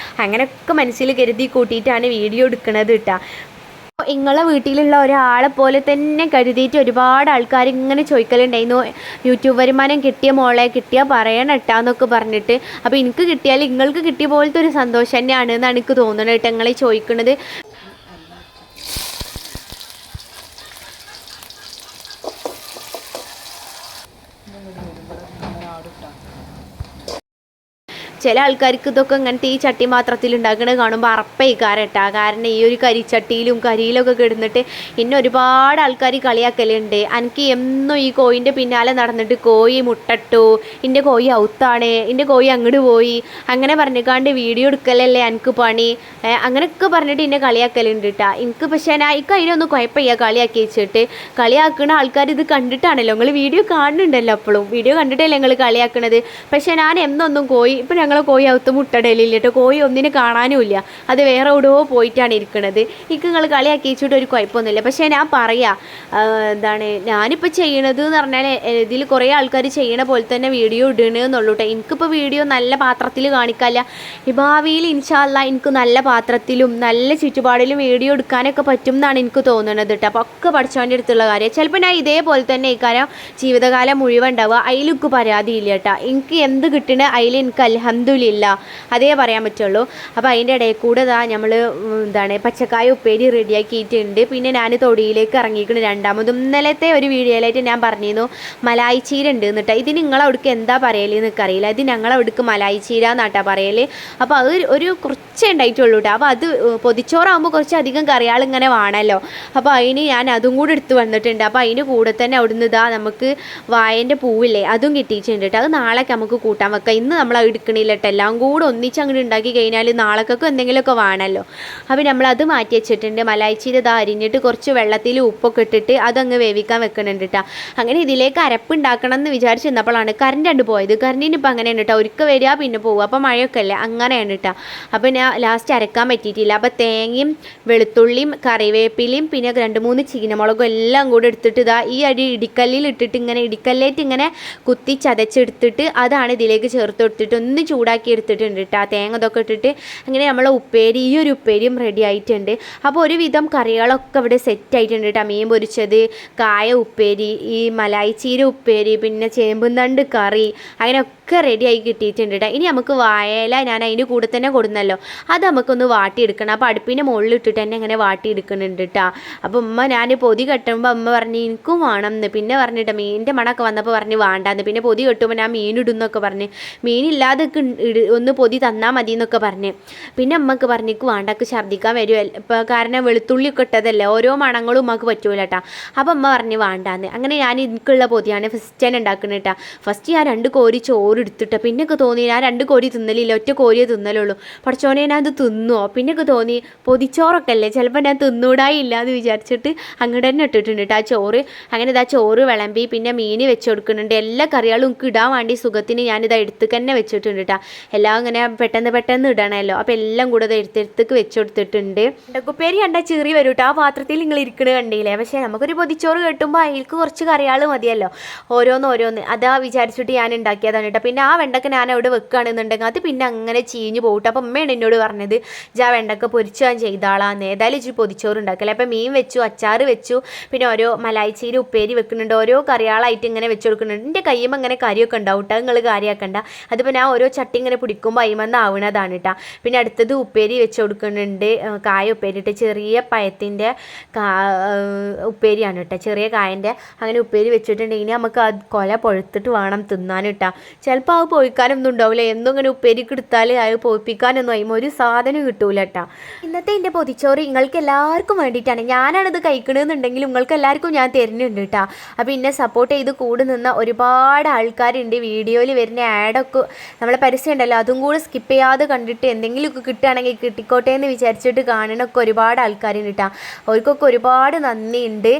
S1: അങ്ങനെയൊക്കെ മനസ്സിൽ കരുതി കൂട്ടിയിട്ടാണ് വീഡിയോ എടുക്കുന്നത് കേട്ടോ. നിങ്ങളെ വീട്ടിലുള്ള ഒരാളെ പോലെ തന്നെ കരുതിയിട്ട് ഒരുപാട് ആൾക്കാർ ഇങ്ങനെ ചോദിക്കലുണ്ടായിരുന്നു, യൂട്യൂബ് വരുമാനം കിട്ടിയ മോളെ കിട്ടിയാൽ പറയണം കേട്ടാന്നൊക്കെ പറഞ്ഞിട്ട്. അപ്പോൾ എനിക്ക് കിട്ടിയാൽ നിങ്ങൾക്ക് കിട്ടിയ പോലത്തെ ഒരു സന്തോഷം തന്നെയാണ് എന്നാണ് എനിക്ക് തോന്നുന്നത് കേട്ടോ നിങ്ങളെ ചോദിക്കുന്നത്. ചില ആൾക്കാർക്ക് ഇതൊക്കെ ഇങ്ങനത്തെ ഈ ചട്ടി പാത്രത്തിൽ ഉണ്ടാക്കുന്നത് കാണുമ്പോൾ അറപ്പയിക്കാരട്ടാ. കാരണം ഈ ഒരു കരിച്ചട്ടിയിലും കരിയിലൊക്കെ കിടന്നിട്ട് ഇന്നെ ഒരുപാട് ആൾക്കാർ കളിയാക്കലുണ്ട്. എനിക്ക് എന്നും ഈ കോയിൻ്റെ പിന്നാലെ നടന്നിട്ട് കോഴി മുട്ടട്ടു, എൻ്റെ കോഴി ഔത്താണ്, എൻ്റെ കോഴി അങ്ങോട്ട് പോയി, അങ്ങനെ പറഞ്ഞിക്കാണ്ട് വീഡിയോ എടുക്കലല്ലേ എനിക്ക് പണി, അങ്ങനെയൊക്കെ പറഞ്ഞിട്ട് എന്നെ കളിയാക്കലുണ്ട് കേട്ടോ. എനിക്ക് പക്ഷേ എനിക്ക് അതിനൊന്നും കുഴപ്പമില്ല കളിയാക്കി വെച്ചിട്ട്. കളിയാക്കുന്ന ആൾക്കാർ ഇത് കണ്ടിട്ടാണല്ലോ, നിങ്ങൾ വീഡിയോ കാണുന്നുണ്ടല്ലോ, അപ്പോഴും വീഡിയോ കണ്ടിട്ടല്ലേ നിങ്ങൾ കളിയാക്കണത്. പക്ഷേ ഞാൻ എന്നൊന്നും കോഴി ഇപ്പം ഞങ്ങൾ കോഴി അകത്ത് മുട്ടടലില്ല കേട്ടോ. കോഴി ഒന്നിനും കാണാനുമില്ല, അത് വേറെ എവിടെയോ പോയിട്ടാണ് ഇരിക്കുന്നത്. എനിക്ക് നിങ്ങൾ കളിയാക്കി വെച്ചിട്ട് ഒരു കുഴപ്പമൊന്നുമില്ല. പക്ഷേ ഞാൻ പറയാം എന്താണ് ഞാനിപ്പോൾ ചെയ്യണത് എന്ന് പറഞ്ഞാൽ ഇതിൽ കുറേ ആൾക്കാർ ചെയ്യണ പോലെ തന്നെ വീഡിയോ ഇടണമെന്നുള്ളൂ കേട്ടോ. എനിക്കിപ്പോൾ വീഡിയോ നല്ല പാത്രത്തിൽ കാണിക്കാല്ല, ഈ ഭാവിയിൽ ഇൻഷാ അല്ലാ എനിക്ക് നല്ല പാത്രത്തിലും നല്ല ചുറ്റുപാടിലും വീഡിയോ എടുക്കാനൊക്കെ പറ്റും എന്നാണ് എനിക്ക് തോന്നുന്നത് കേട്ടോ. അപ്പോൾ ഒക്കെ പഠിച്ചവൻ്റെ അടുത്തുള്ള കാര്യം. ചിലപ്പോൾ ഞാൻ ഇതേപോലെ തന്നെ ഈ കാര്യം ജീവിതകാലം മുഴുവൻ ഉണ്ടാവുക, അതിലൊക്കെ പരാതിയില്ല കേട്ടോ. എനിക്ക് എന്ത് കിട്ടണ അതിൽ എനിക്ക് അൽഹംദുലില്ലാ അതേ പറയാൻ പറ്റുള്ളൂ. അപ്പോൾ അതിൻ്റെ ഇടയിൽ കൂടെ നമ്മൾ എന്താണ് പച്ചക്കായ ഉപ്പേരി റെഡിയാക്കിയിട്ടുണ്ട്. പിന്നെ ഞാൻ തൊടിയിലേക്ക് ഇറങ്ങിയിരിക്കുന്നു രണ്ടാമതും. ഇന്നലത്തെ ഒരു വീഡിയോയിലായിട്ട് ഞാൻ പറഞ്ഞിരുന്നു മലായി ചീര ഉണ്ട് എന്നിട്ട്. ഇത് നിങ്ങളവിടേക്ക് എന്താ പറയലെന്ന് എനിക്കറിയില്ല, ഇത് ഞങ്ങളവിടേക്ക് മലായി ചീര എന്നാട്ടാ പറയൽ. അപ്പോൾ അത് ഒരു കുറച്ചേ ഉണ്ടായിട്ടുള്ളൂ കേട്ടോ. അപ്പോൾ അത് പൊതിച്ചോറാകുമ്പോൾ കുറച്ചധികം കറിയാൾ ഇങ്ങനെ വേണമല്ലോ. അപ്പോൾ അതിന് ഞാൻ അതും കൂടെ എടുത്ത് വന്നിട്ടുണ്ട്. അപ്പോൾ അതിന് കൂടെ തന്നെ അവിടുന്ന് നമുക്ക് വായൻ്റെ പൂവില്ലേ അതും കിട്ടിയിട്ടുണ്ട് കേട്ടോ. അത് നാളേക്ക് നമുക്ക് കൂട്ടാൻ വെക്കാം. ഇന്ന് നമ്മൾ എടുക്കണില്ല കേട്ടോ. എല്ലാം കൂടെ ഒന്നിച്ച് അങ്ങോട്ട് ഉണ്ടാക്കി കഴിഞ്ഞാൽ നാളേക്കൊക്കെ എന്തെങ്കിലുമൊക്കെ വേണമല്ലോ. അപ്പോൾ നമ്മളത് മാറ്റി വെച്ചിട്ടുണ്ട്. മലായിച്ചീര ഇതാ അരിഞ്ഞിട്ട് കുറച്ച് വെള്ളത്തിൽ ഉപ്പൊക്കെ ഇട്ടിട്ട് അതങ്ങ് വേവിക്കാൻ വെക്കണുണ്ട് കേട്ടോ. അങ്ങനെ ഇതിലേക്ക് അരപ്പ് ഉണ്ടാക്കണം എന്ന് വിചാരിച്ചിരുന്നപ്പോഴാണ് കറണ്ട് കണ്ട് പോയത്. കറണ്ടിന് ഇപ്പം അങ്ങനെയാണ് കേട്ടോ, ഒരുക്ക വരിക പിന്നെ പോവുക. അപ്പോൾ മഴയൊക്കെ അല്ലേ, അങ്ങനെയാണ് കേട്ടോ. അപ്പോൾ ഞാൻ ലാസ്റ്റ് അരക്കാൻ പറ്റിയിട്ടില്ല. അപ്പോൾ തേങ്ങയും വെളുത്തുള്ളിയും കറിവേപ്പിലയും പിന്നെ 2-3 ചീനമുളകും എല്ലാം കൂടെ എടുത്തിട്ട് ഇതാ ഈ ഇടിക്കല്ലിൽ ഇട്ടിട്ട് ഇങ്ങനെ ഇടിക്കല്ലേറ്റ് ഇങ്ങനെ കുത്തി ചതച്ചെടുത്തിട്ട് അതാണ് ഇതിലേക്ക് ചേർത്ത് കൊടുത്തിട്ട് ഒന്ന് ചൂടാക്കി എടുത്തിട്ടുണ്ട് കേട്ടോ. തേങ്ങ ഇതൊക്കെ ഇട്ടിട്ട് അങ്ങനെ നമ്മളെ ഉപ്പേരി ഈ ഒരു ഉപ്പേരിയും റെഡി ആയിട്ടുണ്ട്. അപ്പോൾ ഒരുവിധം കറികളൊക്കെ ഇവിടെ സെറ്റ് ആയിട്ടുണ്ട് കേട്ടോ. മീൻ പൊരിച്ചത്, കായ ഉപ്പേരി, ഈ മലായി ചീര ഉപ്പേരി, പിന്നെ ചേമ്പും തണ്ട് കറി, അങ്ങനെയൊക്കെ ഒക്കെ റെഡിയായി കിട്ടിയിട്ടുണ്ട് കേട്ടോ. ഇനി നമുക്ക് വാഴയില ഞാൻ അതിൻ്റെ കൂടെ തന്നെ കൊടുന്നല്ലോ, അത് നമുക്കൊന്ന് വാട്ടിയെടുക്കണം. അപ്പോൾ അടുപ്പിൻ്റെ മുകളിൽ ഇട്ടിട്ട് തന്നെ ഇങ്ങനെ വാട്ടിയെടുക്കുന്നുണ്ട് കേട്ടോ. അപ്പോൾ ഉമ്മ ഞാൻ പൊതി കെട്ടുമ്പോൾ അമ്മ പറഞ്ഞ് എനിക്കും വേണം എന്ന്, പിന്നെ പറഞ്ഞിട്ട് മീനിൻ്റെ മണമൊക്കെ വന്നപ്പോൾ പറഞ്ഞ് വേണ്ടാന്ന്, പിന്നെ പൊതി കെട്ടുമ്പോൾ ഞാൻ മീനിടുന്നൊക്കെ പറഞ്ഞ് മീനില്ലാതെ ഒന്ന് പൊതി തന്നാൽ മതി എന്നൊക്കെ പറഞ്ഞ്, പിന്നെ അമ്മക്ക് പറഞ്ഞിക്ക് വേണ്ടക്ക് ഛർദ്ദിക്കാൻ വരുമോ ഇപ്പോൾ, കാരണം വെളുത്തുള്ളി ഒക്കെ ഇട്ടതല്ലേ, ഓരോ മണങ്ങളും ഉമ്മക്ക് പറ്റൂല കേട്ടോ. അപ്പോൾ അമ്മ പറഞ്ഞ് വേണ്ടാന്ന്. അങ്ങനെ ഞാൻ എനിക്കുള്ള പൊതിയാണ് ഫസ്റ്റ് തന്നെ ഉണ്ടാക്കുന്നത് കേട്ടോ. ഫസ്റ്റ് ഞാൻ 2 കോരി ചോറ് എടുത്തിട്ട് പിന്നെയൊക്കെ തോന്നി ഞാൻ 2 കോരി തിന്നലില്ല, ഒറ്റ കോരിയേ തിന്നലുള്ളൂ, പഠിച്ചോനെ ഞാൻ അത് തിന്നുമോ, പിന്നെയൊക്കെ തോന്നി പൊതിച്ചോറൊക്കെ അല്ലേ ചിലപ്പോൾ ഞാൻ തിന്നൂടായില്ല എന്ന് വിചാരിച്ചിട്ട് അങ്ങോട്ട് തന്നെ ഇട്ടിട്ടുണ്ട് കേട്ടോ ആ ചോറ്. അങ്ങനെ ഇതാ ചോറ് വിളമ്പി പിന്നെ മീൻ വെച്ച് കൊടുക്കുന്നുണ്ട്. എല്ലാ കറികളും എനിക്ക് ഇടാൻ വേണ്ടി സുഖത്തിന് ഞാനിതാ എടുത്തേക്ക് തന്നെ വെച്ചിട്ടുണ്ട് കേട്ടോ. എല്ലാം ഇങ്ങനെ പെട്ടെന്ന് ഇടണമല്ലോ, അപ്പോൾ എല്ലാം കൂടെ ഇത് എടുത്തേക്ക് വെച്ച് കൊടുത്തിട്ടുണ്ട്. ഉപ്പേരി കണ്ടാൽ ചെറിയ വരും കേട്ടോ, ആ പാത്രത്തിൽ നിങ്ങൾ ഇരിക്കണത് കണ്ടില്ലേ. പക്ഷേ നമുക്കൊരു പൊതിച്ചോറ് കിട്ടുമ്പോൾ അതിലേക്ക് കുറച്ച് കറികൾ മതിയല്ലോ, ഓരോന്ന് അതാ വിചാരിച്ചിട്ട് ഞാൻ ഉണ്ടാക്കിയതാണ് കേട്ടോ. പിന്നെ ആ വെണ്ടക്ക ഞാൻ അവിടെ വെക്കുകയാണെന്നുണ്ടെങ്കിൽ അത് പിന്നെ അങ്ങനെ ചീഞ്ഞ് പോകട്ടെ. അപ്പം അമ്മയാണ് എന്നോട് പറഞ്ഞത് വെണ്ടക്ക പൊരിച്ച് ഞാൻ ചെയ്താളാന്ന്, ഏതായാലും ഇച്ചിരി പൊതിച്ചോറ് ഉണ്ടാക്കില്ല. അപ്പം മീൻ വെച്ചു, അച്ചാറ് വെച്ചു, പിന്നെ ഓരോ മലായിച്ചീര ഉപ്പേരി വെക്കുന്നുണ്ട്, ഓരോ കറികളായിട്ട് ഇങ്ങനെ വെച്ച് കൊടുക്കുന്നുണ്ട്. എൻ്റെ കയ്യുമ്പോൾ അങ്ങനെ കറിയൊക്കെ ഉണ്ടാവും കേട്ടോ, നിങ്ങൾ കാര്യമാക്കണ്ട. അതിപ്പോൾ ഞാൻ ഓരോ ചട്ടി ഇങ്ങനെ പിടിക്കുമ്പോൾ അയിമെന്ന് ആവണതാണ് കേട്ടോ. പിന്നെ അടുത്തത് ഉപ്പേരി വെച്ച് കൊടുക്കുന്നുണ്ട്, കായ ഉപ്പേരി ഇട്ട്, ചെറിയ പഴത്തിൻ്റെ ഉപ്പേരിയാണ് കേട്ടോ, ചെറിയ കായൻ്റെ. അങ്ങനെ ഉപ്പേരി വെച്ചിട്ടുണ്ടെങ്കിൽ നമുക്ക് അത് കൊല പൊഴുത്തിട്ട് വേണം തിന്നാൻ കേട്ടോ. ചിലപ്പോൾ അത് പോയിക്കാനൊന്നും ഉണ്ടാവില്ല, എന്നും ഇങ്ങനെ ഉപ്പേരിക്ക് എടുത്താൽ അത് പോയിപ്പിക്കാനൊന്നും ആയി ഒരു സാധനം കിട്ടൂല കേട്ടോ. ഇന്നത്തെ എൻ്റെ പൊതിച്ചോറ് നിങ്ങൾക്ക് എല്ലാവർക്കും വേണ്ടിയിട്ടാണ്, ഞാനാണിത് കഴിക്കണമെന്നുണ്ടെങ്കിൽ നിങ്ങൾക്ക് എല്ലാവർക്കും ഞാൻ തരുന്നുണ്ട് കേട്ടോ. അപ്പോൾ എന്നെ സപ്പോർട്ട് ചെയ്ത് കൂടെ നിന്ന ഒരുപാട് ആൾക്കാരുണ്ട്. വീഡിയോയിൽ വരുന്ന ആഡൊക്കെ നമ്മളെ പരസ്യം ഉണ്ടല്ലോ, അതും കൂടെ സ്കിപ്പ് ചെയ്യാതെ കണ്ടിട്ട് എന്തെങ്കിലുമൊക്കെ കിട്ടുകയാണെങ്കിൽ കിട്ടിക്കോട്ടെ എന്ന് വിചാരിച്ചിട്ട് കാണണമൊക്കെ ഒരുപാട് ആൾക്കാരുണ്ട് കേട്ടോ. അവർക്കൊക്കെ ഒരുപാട് നന്ദിയുണ്ട്.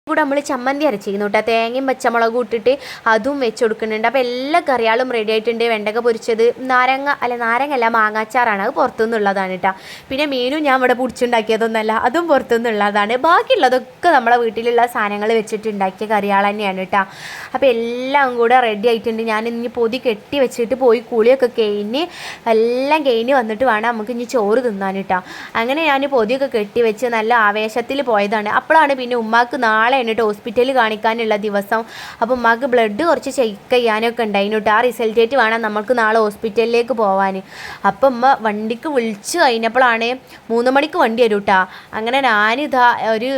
S1: കൂടെ നമ്മൾ ചമ്മന്തി അരച്ചിരുന്നു കേട്ടോ, തേങ്ങയും പച്ചമുളകും ഇട്ടിട്ട് അതും വെച്ച് കൊടുക്കുന്നുണ്ട്. അപ്പോൾ എല്ലാ കറികളും റെഡി ആയിട്ടുണ്ട്. വെണ്ടക്ക പൊരിച്ചത്, നാരങ്ങ മാങ്ങാച്ചാറാണ്, അത് പുറത്തുനിന്നുള്ളതാണ് കേട്ടോ. പിന്നെ മീനും ഞാൻ ഇവിടെ പിടിച്ചുണ്ടാക്കിയതൊന്നുമല്ല, അതും പുറത്തുനിന്നുള്ളതാണ്. ബാക്കിയുള്ളതൊക്കെ നമ്മളെ വീട്ടിലുള്ള സാധനങ്ങൾ വെച്ചിട്ട് ഉണ്ടാക്കിയ കറികൾ തന്നെയാണ് കേട്ടോ. അപ്പോൾ എല്ലാം കൂടെ റെഡി ആയിട്ടുണ്ട്. ഞാൻ ഇനി പൊതി കെട്ടി വെച്ചിട്ട് പോയി കുളിയൊക്കെ എല്ലാം കഴിഞ്ഞ് വന്നിട്ട് വേണം നമുക്ക് ഇനി ചോറ് തിന്നാൻ കേട്ടോ. അങ്ങനെ ഞാൻ പൊതിയൊക്കെ കെട്ടി വെച്ച് നല്ല ആവേശത്തിൽ പോയതാണ്. അപ്പോഴാണ് പിന്നെ ഉമ്മാക്ക് നാളെ എന്നിട്ട് ഹോസ്പിറ്റലിൽ കാണിക്കാനുള്ള ദിവസം. അപ്പോൾ ഉമ്മാക്ക് ബ്ലഡ് കുറച്ച് ചെക്ക് ചെയ്യാനൊക്കെ ഉണ്ടായിരുന്നു കേട്ടോ. ആ റിസൾട്ടേറ്റ് വേണം നമുക്ക് നാളെ ഹോസ്പിറ്റലിലേക്ക് പോകാൻ. അപ്പം ഉമ്മ വണ്ടിക്ക് വിളിച്ച് കഴിഞ്ഞപ്പോഴാണ് 3 മണിക്ക് വണ്ടി വരും കേട്ടോ. അങ്ങനെ ഞാനിതാ ഒരു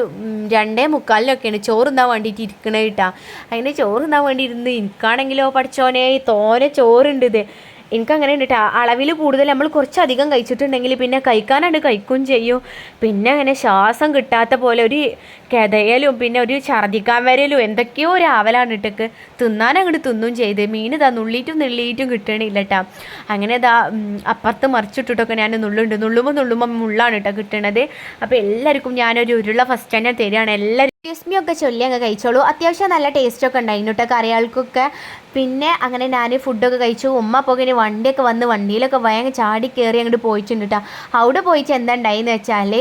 S1: 2:45 ചോറ് തിന്നാൻ വേണ്ടിയിട്ട് ഇരിക്കണേ കേട്ടോ. അങ്ങനെ ചോറ് തിന്നാൻ വേണ്ടി ഇരുന്ന് എനിക്കാണെങ്കിലോ പഠിച്ചോനെ തോനെ ചോറുണ്ട്. ഇത് എനിക്കങ്ങനെ ഉണ്ട് കേട്ടോ, അളവിൽ കൂടുതൽ നമ്മൾ കുറച്ചധികം കഴിച്ചിട്ടുണ്ടെങ്കിൽ പിന്നെ കഴിക്കുകയും ചെയ്യും. പിന്നെ അങ്ങനെ ശ്വാസം കിട്ടാത്ത പോലെ ഒരു കിതയലും പിന്നെ ഒരു ഛർദ്ദിക്കാൻ വരലും എന്തൊക്കെയോ ഒരു ആവലാണ് ഇട്ടൊക്കെ തിന്നാൻ അങ്ങോട്ട് തിന്നും ചെയ്ത്. മീൻ ഇതാ നുള്ളിയിട്ടും കിട്ടണില്ല കേട്ടോ. അങ്ങനെ ഇതാ അപ്പുറത്ത് മറിച്ചിട്ടിട്ടൊക്കെ ഞാൻ നുള്ളുമ്പോൾ മുള്ളാണ് കേട്ടോ കിട്ടണത്. അപ്പോൾ എല്ലാവർക്കും ഞാനൊരു ഉരുള ഫസ്റ്റ് തന്നെ തരികയാണ്. എല്ലാവരും ഒക്കെ ചൊല്ലി അങ്ങ് കഴിച്ചോളൂ. അത്യാവശ്യം നല്ല ടേസ്റ്റൊക്കെ ഉണ്ടായിരുന്നു കേട്ടോ കറികൾക്കൊക്കെ. പിന്നെ അങ്ങനെ ഞാൻ ഫുഡൊക്കെ കഴിച്ചു. ഉമ്മ അപ്പോൾ ഇങ്ങനെ വണ്ടിയൊക്കെ വന്ന് വണ്ടിയിലൊക്കെ ഭയങ്കര ചാടി കയറി അങ്ങോട്ട് പോയിട്ടുണ്ട് കേട്ടോ. അവിടെ പോയിട്ട് എന്താ ഉണ്ടായിന്ന് വെച്ചാൽ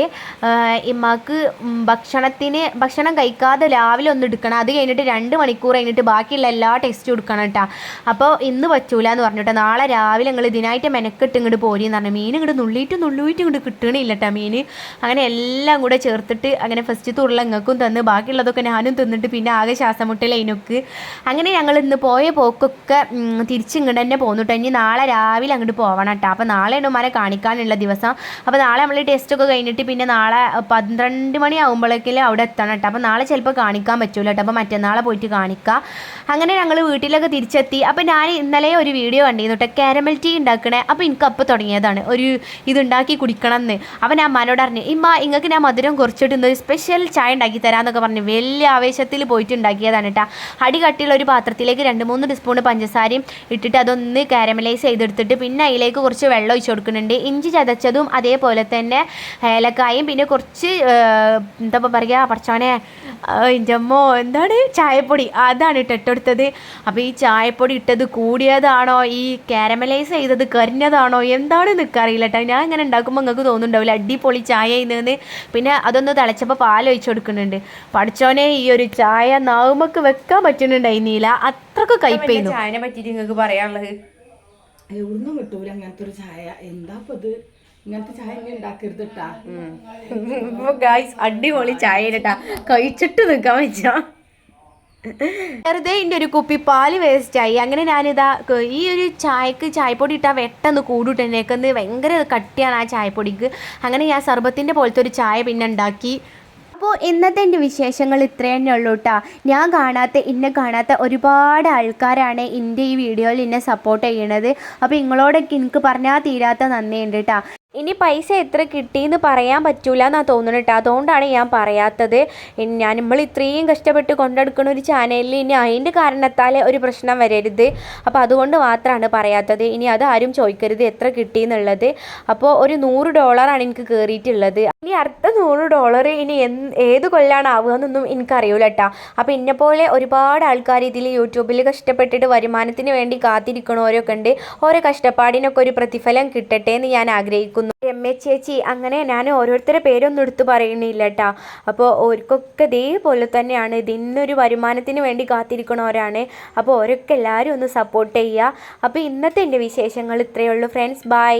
S1: ഇമ്മക്ക് ഭക്ഷണം കഴിക്കാതെ രാവിലെ ഒന്ന് എടുക്കണം, അത് കഴിഞ്ഞിട്ട് 2 മണിക്കൂർ കഴിഞ്ഞിട്ട് ബാക്കിയുള്ള എല്ലാ ടെസ്റ്റും എടുക്കണം കേട്ടോ. അപ്പോൾ ഇന്ന് പറ്റൂല എന്ന് പറഞ്ഞിട്ട് നാളെ രാവിലെ നിങ്ങൾ ഇതിനായിട്ട് മെനക്കെട്ട് ഇങ്ങോട്ട് പോരിയെന്ന് പറഞ്ഞു. മീൻ ഇങ്ങോട്ട് നുള്ളിയിട്ട് ഇങ്ങോട്ട് കിട്ടണില്ല കേട്ടോ മീൻ. അങ്ങനെ എല്ലാം കൂടെ ചേർത്തിട്ട് അങ്ങനെ ഫസ്റ്റ് തുള്ള ഇങ്ങൾക്കും തന്ന് ബാക്കിയുള്ളതൊക്കെ ഞാനും തിന്നിട്ട് പിന്നെ ആകെ ശ്വാസം മുട്ടൽ അതിനൊക്കെ. അങ്ങനെ ഞങ്ങൾ ഇന്ന് പോയ പോക്കൊക്കെ തിരിച്ചിങ്ങോട്ട് തന്നെ പോന്നു കേട്ടോ. ഇനി നാളെ രാവിലെ അങ്ങോട്ട് പോകണം കേട്ടോ. അപ്പോൾ നാളെയാണ് ഉമ്മാനെ കാണിക്കാനുള്ള ദിവസം. അപ്പോൾ നാളെ നമ്മൾ ടെസ്റ്റൊക്കെ കഴിഞ്ഞിട്ട് പിന്നെ നാളെ 12 മണിയാകുമ്പോഴേക്കും അവിടെ എത്തണം കേട്ടോ. അപ്പോൾ നാളെ ചിലപ്പോൾ കാണിക്കാൻ പറ്റൂല കേട്ടോ. അപ്പോൾ മറ്റന്നാളെ പോയിട്ട് കാണിക്കാം. അങ്ങനെ ഞങ്ങൾ വീട്ടിലൊക്കെ തിരിച്ചെത്തി. അപ്പോൾ ഞാൻ ഇന്നലെ ഒരു വീഡിയോ കണ്ടിരുന്നു കേട്ടോ, കാരമൽ ടീ ഉണ്ടാക്കണേ. അപ്പോൾ എനിക്ക് അപ്പോൾ തുടങ്ങിയതാണ് ഒരു ഇതുണ്ടാക്കി കുടിക്കണം എന്ന്. അപ്പോൾ ഞാൻ അമ്മനോട് പറഞ്ഞു, ഇങ്ങൾക്ക് ഞാൻ മധുരം കുറച്ചിട്ട് ഇന്നൊരു സ്പെഷ്യൽ ചായ ഉണ്ടാക്കി തരാമെന്നൊക്കെ പറഞ്ഞു വലിയ ആവേശത്തിൽ പോയിട്ട് ഉണ്ടാക്കിയതാണ് കേട്ടോ. അടികട്ടിയുള്ള ഒരു പാത്രത്തിലേക്ക് 2-3 ടീസ്പൂൺ പഞ്ചസാരയും ഇട്ടിട്ട് അതൊന്ന് കാരമലൈസ് ചെയ്തെടുത്തിട്ട് പിന്നെ അതിലേക്ക് കുറച്ച് വെള്ളം ഒഴിച്ച് കൊടുക്കുന്നുണ്ട്. ഇഞ്ചി ചതച്ചതും അതേപോലെ തന്നെ ഏലക്കായും പിന്നെ കുറച്ച് എന്താ പറയുക പഠിച്ചോനെ ഇഞ്ചമ്മോ എന്താണ് ചായപ്പൊടി അതാണ് ഇട്ടെടുത്തത്. അപ്പോൾ ഈ ചായപ്പൊടി ഇട്ടത് കൂടിയതാണോ ഈ കാരമലൈസ് ചെയ്തത് കരിഞ്ഞതാണോ എന്താണ് നിൽക്കറിയില്ല കേട്ടോ. ഞാൻ ഇങ്ങനെ ഉണ്ടാക്കുമ്പോൾ നിങ്ങൾക്ക് തോന്നുന്നുണ്ടാവില്ല അടിപൊളി ചായ ഇന്ന്. പിന്നെ അതൊന്ന് തിളച്ചപ്പോൾ പാൽ ഒഴിച്ച് കൊടുക്കുന്നുണ്ട്. പഠിച്ചോനെ ഈ ഒരു ചായ നാവുമൊക്കെ വെക്കാൻ പറ്റുന്നുണ്ടായിരുന്നില്ല, അത്രക്ക് കയ്പെയ്യുന്നു. ചായനെ പറ്റിയിട്ട് നിങ്ങൾക്ക് പറയാനുള്ളത്
S2: എവിടുന്നും കിട്ടൂല അങ്ങനത്തെ ഒരു ചായ. എന്താ ഇത് ഇങ്ങനത്തെ ചായ ഉണ്ടാക്കരുത് കേട്ടാ.
S1: ഗായ്സ് അടിപൊളി ചായ കേട്ടാ, കഴിച്ചിട്ട് നിൽക്കാൻ വെച്ചാ വെറുതെ എൻ്റെ ഒരു കുപ്പി പാല് വേസ്റ്റായി. അങ്ങനെ ഞാനിതാ ഈ ഒരു ചായക്ക് ചായപ്പൊടി ഇട്ടാൽ പെട്ടെന്ന് കൂടിട്ടെന്നേക്കുന്നത് ഭയങ്കര കട്ടിയാണ് ആ ചായപ്പൊടിക്ക്. അങ്ങനെ ഞാൻ സർബത്തിൻ്റെ പോലത്തെ ഒരു ചായ പിന്നെ ഉണ്ടാക്കി. അപ്പോൾ ഇന്നത്തെ എൻ്റെ വിശേഷങ്ങൾ ഇത്ര തന്നെ ഉള്ളൂ കേട്ടോ. എന്നെ കാണാത്ത ഒരുപാട് ആൾക്കാരാണ് എൻ്റെ ഈ വീഡിയോയിൽ എന്നെ സപ്പോർട്ട് ചെയ്യണത്. അപ്പോൾ നിങ്ങളോടൊക്കെ എനിക്ക് പറഞ്ഞാൽ തീരാത്ത നന്ദിയുണ്ട് കേട്ടോ. ഇനി പൈസ എത്ര കിട്ടിയെന്ന് പറയാൻ പറ്റൂല എന്നാണ് തോന്നുന്നത് കേട്ടോ. അതുകൊണ്ടാണ് ഞാൻ പറയാത്തത്. നമ്മൾ ഇത്രയും കഷ്ടപ്പെട്ട് കൊണ്ടെടുക്കുന്ന ഒരു ചാനലിൽ ഇനി അതിൻ്റെ കാരണത്താൽ ഒരു പ്രശ്നം വരരുത്. അപ്പോൾ അതുകൊണ്ട് മാത്രമാണ് പറയാത്തത്. ഇനി അതാരും ചോദിക്കരുത് എത്ര കിട്ടിയെന്നുള്ളത്. അപ്പോൾ ഒരു $100 എനിക്ക് കയറിയിട്ടുള്ളത്. ഇനി അടുത്ത $100 ഇനി ഏത് കൊല്ലാണ് ആവുകയെന്നൊന്നും എനിക്കറിയില്ല കേട്ടോ. അപ്പോൾ എന്നെപ്പോലെ ഒരുപാട് ആൾക്കാർ ഇതിൽ യൂട്യൂബിൽ കഷ്ടപ്പെട്ടിട്ട് വരുമാനത്തിന് വേണ്ടി കാത്തിരിക്കണവരൊക്കെ ഉണ്ട്. ഓരോ കഷ്ടപ്പാടിനൊക്കെ ഒരു പ്രതിഫലം കിട്ടട്ടെ എന്ന് ഞാൻ ആഗ്രഹിക്കുന്നു. രമ്യ ചേച്ചി, അങ്ങനെ ഞാൻ ഓരോരുത്തരുടെ പേരൊന്നും എടുത്ത് പറയുന്നില്ല കേട്ടോ. അപ്പോൾ ഓർക്കൊക്കെ ഇതേപോലെ തന്നെയാണ്. ഇതിന്നൊരു വരുമാനത്തിന് വേണ്ടി കാത്തിരിക്കണവരാണ്. അപ്പോൾ ഓരൊക്കെ എല്ലാവരും ഒന്ന് സപ്പോർട്ട് ചെയ്യുക. അപ്പോൾ ഇന്നത്തെ എൻ്റെ വിശേഷങ്ങൾ ഇത്രയേ ഉള്ളൂ ഫ്രണ്ട്സ്. ബൈ.